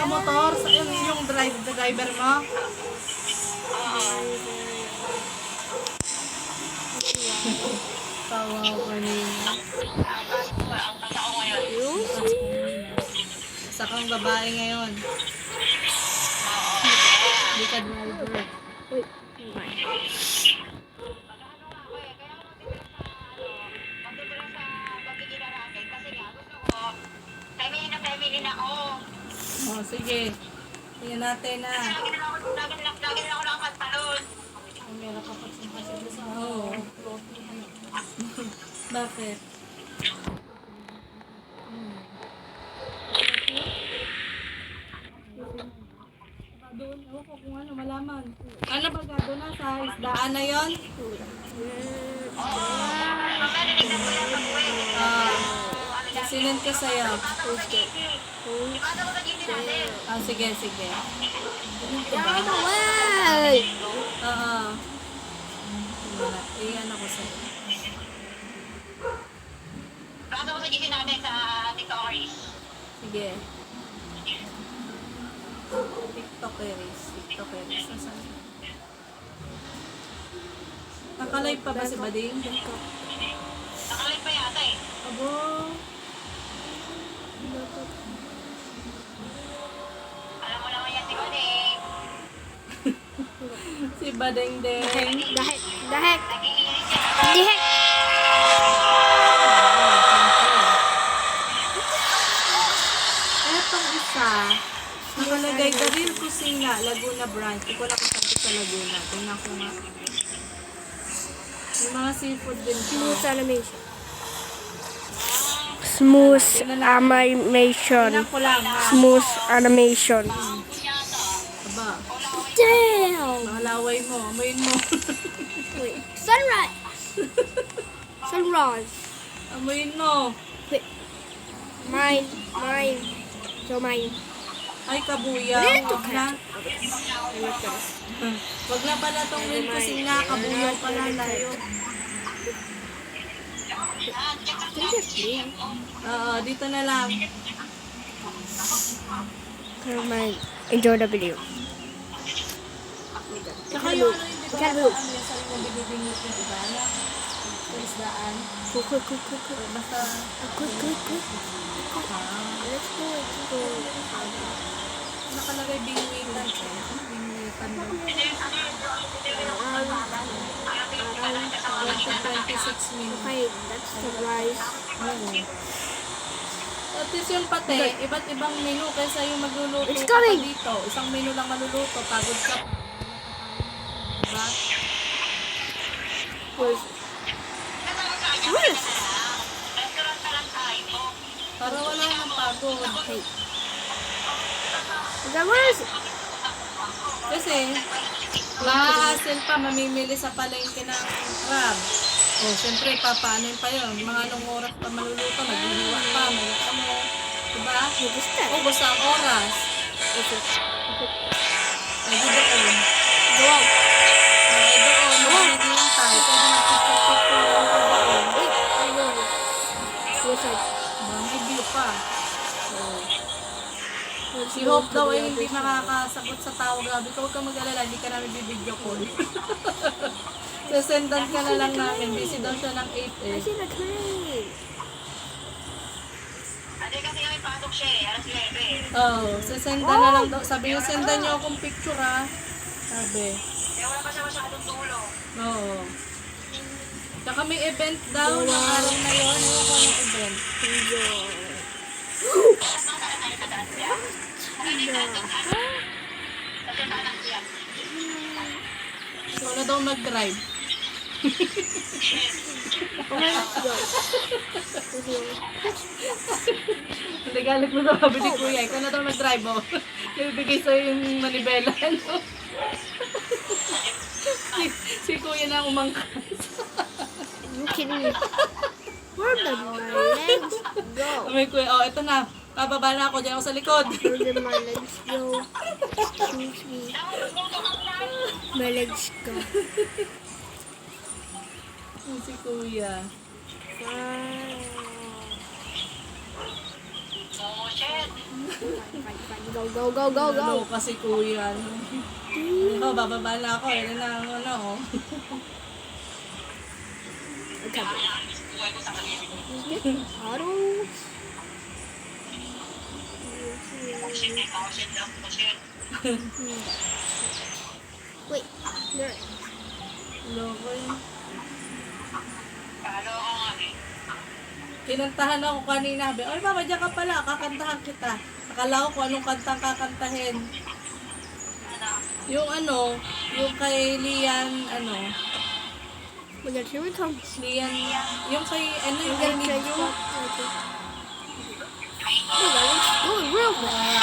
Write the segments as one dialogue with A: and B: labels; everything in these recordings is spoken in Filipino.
A: motor? Yung driver mo? Tawa ko niya. Isa kang babae ngayon. Hindi ka driver.
B: Family na ako.
A: Oh, sige. Tingnan natin na.
B: Lagi na ako nakapantalon.
A: Meron ka pa sa Oo. Bakit? Doon, ewan ko kung ano, malaman. Ano ba doon na sa isdaan na yon? Sinend ko sa'yo. Sige, sige. Oo. Iyan ako sa'yo.
B: Bakit ako sa GC natin sa TikTokers?
A: Sige. TikTokeris. Nasaan? Nakalive pa ba si Bading?
B: Nakalive pa yata eh.
A: Abo.
B: Alam mo naman yan si Bading.
A: Si Bading Deng.
C: Dahek.
B: Nagigilit siya.
C: Dihek.
A: Etong isa, nakalagay Daril Kusina, Laguna Branch. Iko na kasama sa Laguna. Tingnan ko nga. Yung mga seafood din ko.
C: Smooth animation. Smooth animation.
A: Tingnan ko lang. Ha?
C: Smooth animation.
A: Aba,
C: Damn.
A: makalaway mo. Amoyin mo.
C: Wait. Sunrise. Sunrise.
A: Amoyin mo.
C: Wait. Mine. So mine.
A: Ay, kabuya.
C: Dito
A: Wag na. Wag na pala tong rin kasi nga. Kabuya pala tayo. Oo, dito na lang.
C: So mine. Enjoy the video.
A: Tsaka yung ano yung diba?
C: Kalbo.
A: Ano yung sarili mong binibingit yung diba? Sa isdaan.
C: Cook.
A: Basta,
C: Let's go.
A: nakalagay bingwitan. Bingwitan mo. 26 minutes.
C: Okay, that's the rice.
A: Oo. At least yung pate, iba't ibang menu kaysa yung magluluto
C: It's
A: ka pa
C: coming!
A: dito. Isang menu lang maluluto, pagod ka. Diba?
C: Where's
B: Restaurant ka lang tayo.
A: Para wala nang pagod.
C: where is it?
A: Kasi, ma-hassle pa, mamimili sa palengke ng crab. O, siyempre, papaanin pa yun. Mga anong oras pa maluluto, naghihiwa pa, may ano. Diba?
C: What's that?
A: Ubos ang oras. Ay, di doon.
C: Go out.
A: Ay, doon. Magiging tayo. Pwede magpipipip doon.
C: Wait, I know. What's that?
A: May view pa. Si Hope daw ay hindi makakasagot sa tawag. Grabe ka, huwag kang mag-alala, hindi ka namin bibideo call. Sasendan ka na lang namin. Busy daw siya ng 8
C: I
A: eh.
C: see the crane.
B: Ate kasi kami pasok siya eh. Alas 9 eh.
A: Oo, sasendan na lang daw. Sabi niya, sendan niyo akong picture ha. Sabi.
B: Kaya wala pa siya masyadong tulong.
A: Oo. Tsaka may event daw ng araw na yun. Ano ko ng event? So, na daw mag-drive.
C: Okay, let's go.
A: Nagalit mo daw sabi ni Kuya. Ikaw na daw mag-drive mo. Ibigay sa'yo yung manibela. No? si Kuya na umangkas.
C: You kidding me? Where did my legs go?
A: May Kuya, oh, ito na. Pababa na ako. Diyan ako sa likod.
C: Where did my legs go? Excuse me. My legs go.
A: Si Kuya.
C: Ah.
B: Oo, shit.
C: Go, go, go, go, go.
A: Ano kasi kuya. Ano. Ikaw, bababa na ako. Yan na ang ano. Oh.
B: Buhay ko sa kalibig.
C: Auto.
B: Shit, ikaw, shit lang. Shit.
C: Wait, there.
A: Loko yun.
B: Paano ako nga eh.
A: Kinantahan ako kanina. Sabi, ay mama, diyan ka pala. Kakantahan kita. Akala ko kung anong kantang kakantahin. Yung ano, yung kay Lian, ano,
C: We got here we come.
A: Lian, yung kay, ano, yung
C: We're
A: kay
C: gonna try
A: Nidjo.
C: you. Oh, that is going real fast.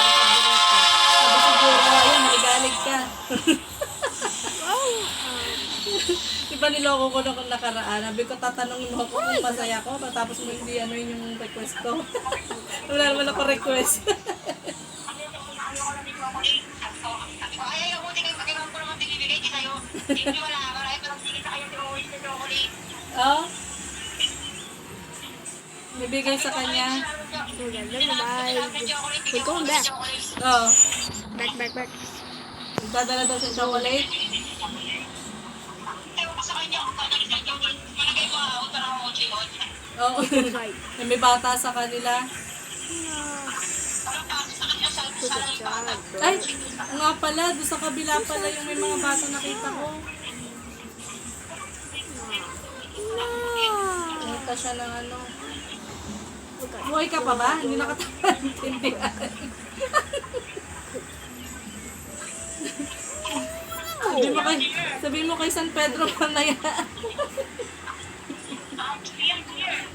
A: Sabi siguro, ayun, naligalig ka.
C: Oh,
A: Di ba niloko ko nung nakaraan? Sabi ko, tatanungin mo ako kung masaya ko, tapos mo hindi ano yun yung request ko. Wala naman ako request.
B: Ay, ako tingin pakiram ko naman binibigay din sa'yo. Hindi wala, marami pa lang tingin sa kanya si Owen sa chocolate.
A: Oh? Nabigay sa kanya.
C: we're gonna bye. We're going back.
A: Oh.
C: Back, back.
A: Magdadala daw sa chocolate.
B: Ewan ko sa kanya kung paano sa chocolate. Malagay mo ako para ako chikot.
A: Oo.
C: Right.
A: May bata sa kanila.
B: Parang pa sa kanya sa bata.
A: Ay, nga pala, doon sa kabila pala yung may mga bata nakita ko. Nakita siya ng ano. Buhay ka pa ba? Hindi nakataintindihan. Sabihin mo kay San Pedro mamaya.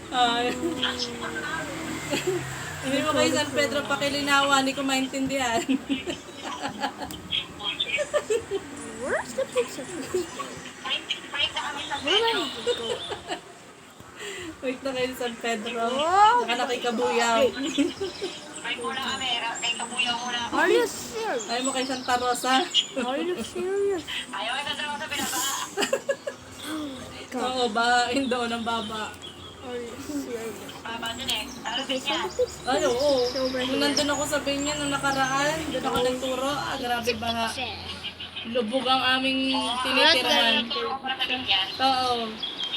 A: Ay. Sabihin mo kay San Pedro pakilinawa, hindi ko maintindihan.
C: Where's the picture?
B: Balik na kami sa
C: Where did it go?
A: Wait na kayo San Pedro.
C: Oh,
A: Naka nakikabuyaw.
B: balik muna kami. Kay kabuyaw muna ako.
C: are you serious?
A: Ayaw mo kay Santa Rosa.
C: Are you serious?
B: Ayaw ka sa sa pinaba.
A: Oo, bahain daw ng baba.
C: Are you serious?
B: Baba dun eh. Ano
C: Okay,
B: niya?
C: so the picture.
A: Ay, oo. Nung nandun ako sa Binyan, nung nakaraan, doon ako nagturo. Ah, grabe baha. Lubog ang aming tinitirahan.
B: Turo ko para sa ganyan.
A: Oo.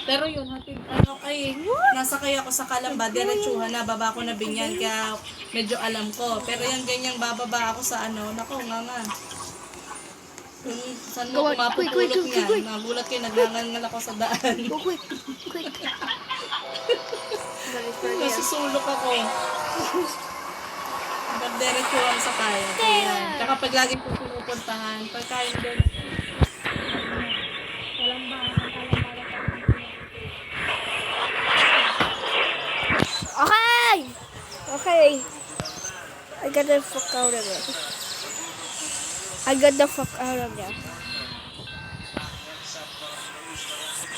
A: Pero yun, hatid, ano, ay, nasakay ako sa Kalamba, diretsuhan na, baba ko na Binyan, kaya medyo alam ko. Pero yung ganyang bababa ako sa ano, nako, nga. Yung saan mo
C: Go on, quick, quick,
A: kumapupulok
C: quick,
A: niya,
C: quick.
A: nagulat kayo, naglangangal ako sa daan.
C: Go quick, quick.
A: Nasusulok ako. Nagdiretsuhan sa kaya. Ayan. Tsaka pag lagi ko pinupuntahan, pagkain doon. Walang bahan,
C: Okay! Okay. I got the fuck out of it. I got the fuck out of there.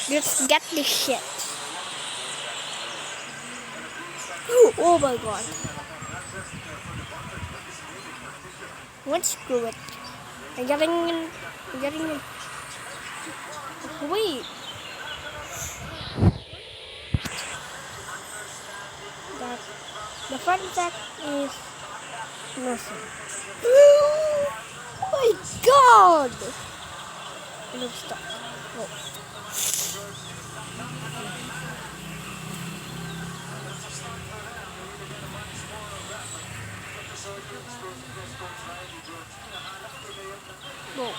C: Let's get this shit. Oh my god. What, screw it. I'm getting in. Wait. That the fun fact is nothing. Oh my god! Let's stop. Oh. Go.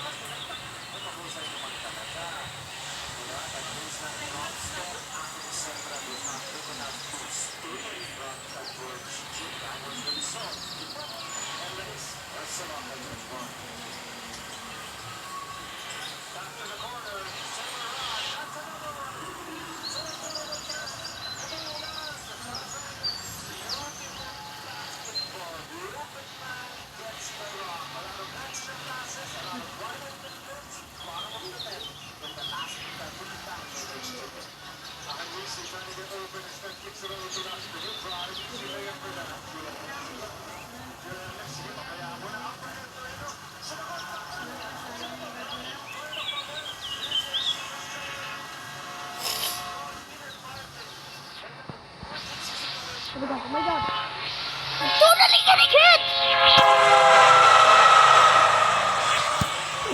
C: Oh my god. finally getting it!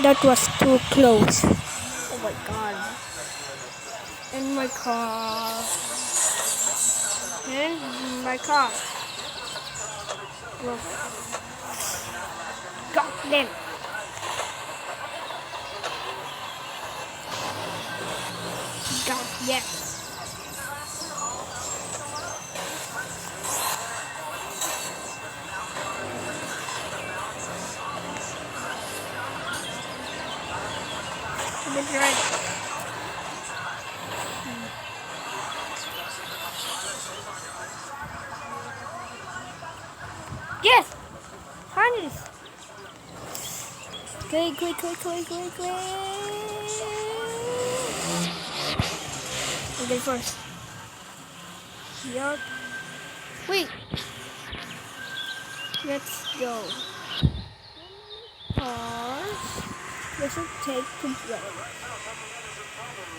C: That was too close. Oh my god. In my car. In my car. Whoa. Got them. Got them. That's right. Yes! Harness! Quick. I'll get first. Yup. Wait. Let's go. Pause. Does it take to break?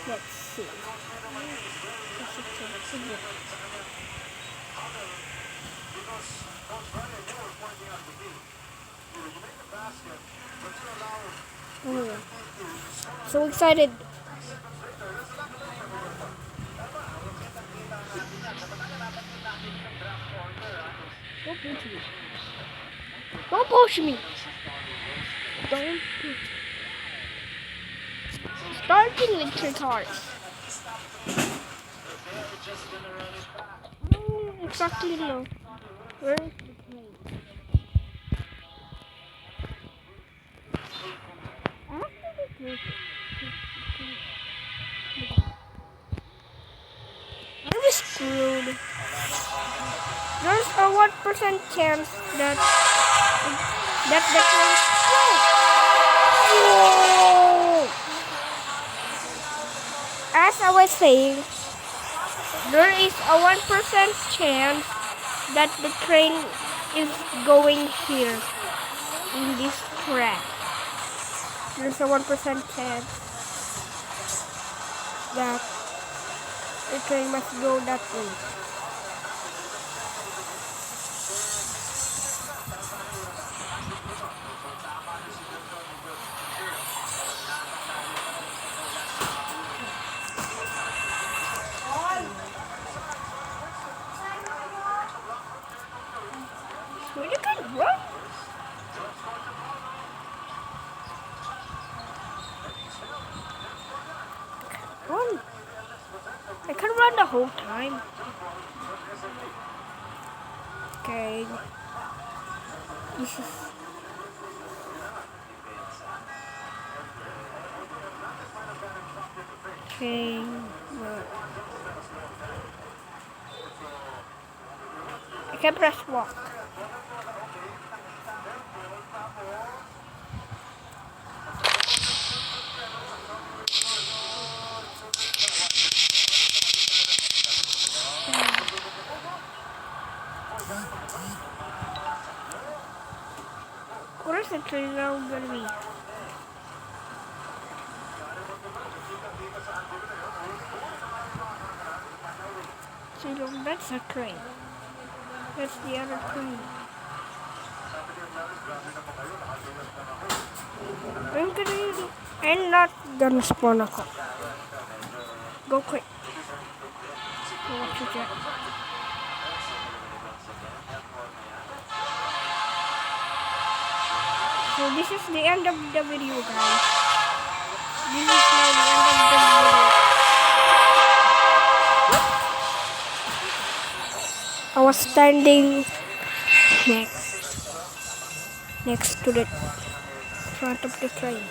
C: Let's see. Does it take to break? Oh, so excited. Don't push me. Don't push me. Starting with your cars. Exactly no. Where is the plane? I'm screwed. There's a 1% chance that the train. Whoa! As I was saying, there is a 1% chance that the train is going here in this track. There's a 1% chance that the train must go that way. Where you can run? Run. I can run the whole time. Okay. This is. Okay. I can press walk. What is the train now gonna be? So that's a train. That's the other train. I'm not gonna spawn a car. Go quick. Go watch your jet. So this is the end of the video, guys. This is now the end of the video. I was standing next to the front of the train.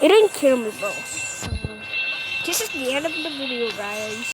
C: It didn't kill me, bro. This is the end of the video, guys.